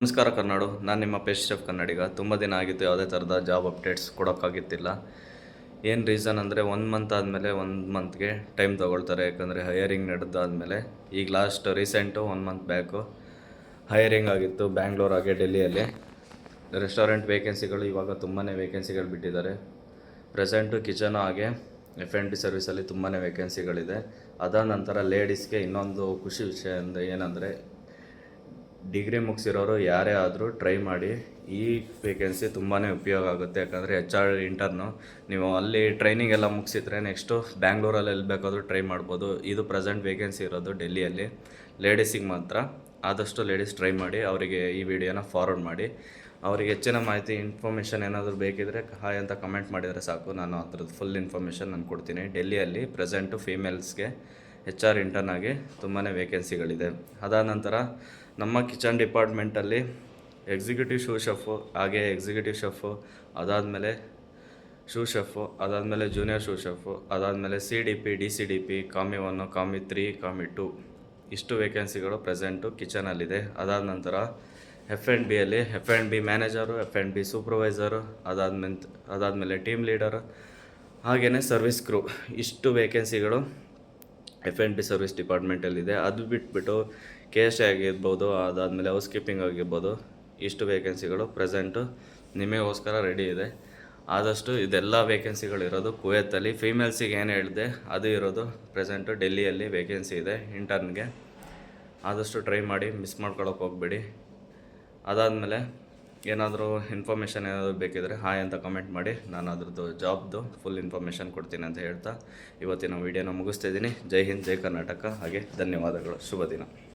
ನಮಸ್ಕಾರ ಕನ್ನಡು, ನಾನು ನಿಮ್ಮ ಪೇಸ್ಟ್ ಶೆಫ್ ಕನ್ನಡಿಗ. ತುಂಬ ದಿನ ಆಗಿತ್ತು ಯಾವುದೇ ಥರದ ಜಾಬ್ ಅಪ್ಡೇಟ್ಸ್ ಕೊಡೋಕ್ಕಾಗಿತ್ತಿಲ್ಲ. ಏನು ರೀಸನ್ ಅಂದರೆ 1 ಮಂತ್ ಆದಮೇಲೆ 1 ಮಂತ್ಗೆ ಟೈಮ್ ತೊಗೊಳ್ತಾರೆ, ಯಾಕಂದರೆ ಹೈಯರಿಂಗ್ ನಡೆದಾದಮೇಲೆ. ಈಗ ಲಾಸ್ಟ್ ರೀಸೆಂಟು 1 ಮಂತ್ ಬ್ಯಾಕು ಹೈಯರಿಂಗ್ ಆಗಿತ್ತು ಬ್ಯಾಂಗ್ಳೂರ್ ಹಾಗೆ ಡೆಲ್ಲಿಯಲ್ಲಿ. ರೆಸ್ಟೋರೆಂಟ್ ವೇಕೆನ್ಸಿಗಳು ಇವಾಗ ತುಂಬಾ ವೇಕೆನ್ಸಿಗಳು ಬಿಟ್ಟಿದ್ದಾರೆ. ಪ್ರೆಸೆಂಟು ಕಿಚನು ಹಾಗೆ F&B ಸರ್ವಿಸಲ್ಲಿ ತುಂಬಾ ವೇಕೆನ್ಸಿಗಳಿದೆ. ಅದಾದ ನಂತರ ಲೇಡೀಸ್ಗೆ ಇನ್ನೊಂದು ಖುಷಿ ವಿಷಯ ಏನಂದರೆ, ಡಿಗ್ರಿ ಮುಗಿಸಿರೋರು ಯಾರೇ ಆದರೂ ಟ್ರೈ ಮಾಡಿ. ಈ ವೇಕೆನ್ಸಿ ತುಂಬಾ ಉಪಯೋಗ ಆಗುತ್ತೆ, ಯಾಕಂದರೆ HR ಇಂಟರ್ನು ನೀವು ಅಲ್ಲಿ ಟ್ರೈನಿಂಗ್ ಎಲ್ಲ ಮುಗಿಸಿದ್ರೆ ನೆಕ್ಸ್ಟು ಬ್ಯಾಂಗ್ಳೂರಲ್ಲಿ ಎಲ್ಲಿ ಬೇಕಾದರೂ ಟ್ರೈ ಮಾಡ್ಬೋದು. ಇದು ಪ್ರೆಸೆಂಟ್ ವೇಕೆನ್ಸಿ ಇರೋದು ಡೆಲ್ಲಿಯಲ್ಲಿ, ಲೇಡೀಸಿಗೆ ಮಾತ್ರ. ಆದಷ್ಟು ಲೇಡೀಸ್ ಟ್ರೈ ಮಾಡಿ. ಅವರಿಗೆ ಈ ವಿಡಿಯೋನ ಫಾರ್ವರ್ಡ್ ಮಾಡಿ. ಅವರಿಗೆ ಹೆಚ್ಚಿನ ಮಾಹಿತಿ ಇನ್ಫಾರ್ಮೇಷನ್ ಏನಾದರೂ ಬೇಕಿದ್ದರೆ ಹಾಯ್ ಅಂತ ಕಮೆಂಟ್ ಮಾಡಿದರೆ ಸಾಕು, ನಾನು ಅದ್ರದ್ದು ಫುಲ್ ಇನ್ಫಾರ್ಮೇಷನ್ ನಾನು ಕೊಡ್ತೀನಿ. ಡೆಲ್ಲಿಯಲ್ಲಿ ಪ್ರೆಸೆಂಟು ಫೀಮೇಲ್ಸ್ಗೆ HR ಇಂಟರ್ನ್ ಆಗಿ ತುಂಬಾ ವೇಕೆನ್ಸಿಗಳಿದೆ. ಅದಾದ ನಂತರ ನಮ್ಮ ಕಿಚನ್ ಡಿಪಾರ್ಟ್ಮೆಂಟಲ್ಲಿ ಎಕ್ಸಿಕ್ಯೂಟಿವ್ ಶೂ ಶೆಫು ಹಾಗೆ ಎಕ್ಸಿಕ್ಯೂಟಿವ್ ಶೆಫು, ಅದಾದಮೇಲೆ ಶೂ ಶೆಫು, ಅದಾದಮೇಲೆ ಜೂನಿಯರ್ ಶೂ ಶೆಫು, ಅದಾದಮೇಲೆ CDP, DCDP, ಕಾಮಿ 1, ಕಾಮಿ 3, ಕಾಮಿ 2 ಇಷ್ಟು ವೇಕೆನ್ಸಿಗಳು ಪ್ರೆಸೆಂಟು ಕಿಚನಲ್ಲಿದೆ. ಅದಾದ ನಂತರ F&Bಯಲ್ಲಿ F&B ಮ್ಯಾನೇಜರು, F&B ಸೂಪರ್ವೈಸರು, ಅದಾದಮೇಲೆ ಟೀಮ್ ಲೀಡರು, ಹಾಗೆಯೇ ಸರ್ವಿಸ್ ಕ್ರೂ, ಇಷ್ಟು ವೇಕೆನ್ಸಿಗಳು F&B ಸರ್ವಿಸ್ ಡಿಪಾರ್ಟ್ಮೆಂಟಲ್ಲಿದೆ. ಅದು ಬಿಟ್ಬಿಟ್ಟು KSA ಆಗಿರ್ಬೋದು, ಅದಾದಮೇಲೆ ಹೌಸ್ ಕೀಪಿಂಗ್ ಆಗಿರ್ಬೋದು, ಇಷ್ಟು ವೇಕೆನ್ಸಿಗಳು ಪ್ರೆಸೆಂಟು ನಿಮಗೋಸ್ಕರ ರೆಡಿ ಇದೆ. ಆದಷ್ಟು ಇದೆಲ್ಲ ವೇಕೆನ್ಸಿಗಳು ಇರೋದು ಕುವೈತಲ್ಲಿ. ಫೀಮೇಲ್ಸಿಗೆ ಏನು ಹೇಳಿದೆ ಅದು ಇರೋದು ಪ್ರೆಸೆಂಟು ಡೆಲ್ಲಿಯಲ್ಲಿ ವೇಕೆನ್ಸಿ ಇದೆ ಇಂಟರ್ನ್ಗೆ. ಆದಷ್ಟು ಟ್ರೈ ಮಾಡಿ, ಮಿಸ್ ಮಾಡ್ಕೊಳ್ಳೋಕೆ ಹೋಗಬೇಡಿ. ಅದಾದಮೇಲೆ ಏನಾದರೂ ಇನ್ಫಾರ್ಮೇಷನ್ ಏನಾದರೂ ಬೇಕಿದ್ದರೆ ಹಾಯ್ ಅಂತ ಕಮೆಂಟ್ ಮಾಡಿ, ನಾನು ಅದ್ರದ್ದು ಜಾಬ್ದು ಫುಲ್ ಇನ್ಫಾರ್ಮೇಷನ್ ಕೊಡ್ತೀನಿ ಅಂತ ಹೇಳ್ತಾ ಇವತ್ತಿನ ವೀಡಿಯೋನ ಮುಗಿಸ್ತಿದ್ದೀನಿ. ಜೈ ಹಿಂದ್, ಜೈ ಕರ್ನಾಟಕ, ಹಾಗೆ ಧನ್ಯವಾದಗಳು. ಶುಭ ದಿನ.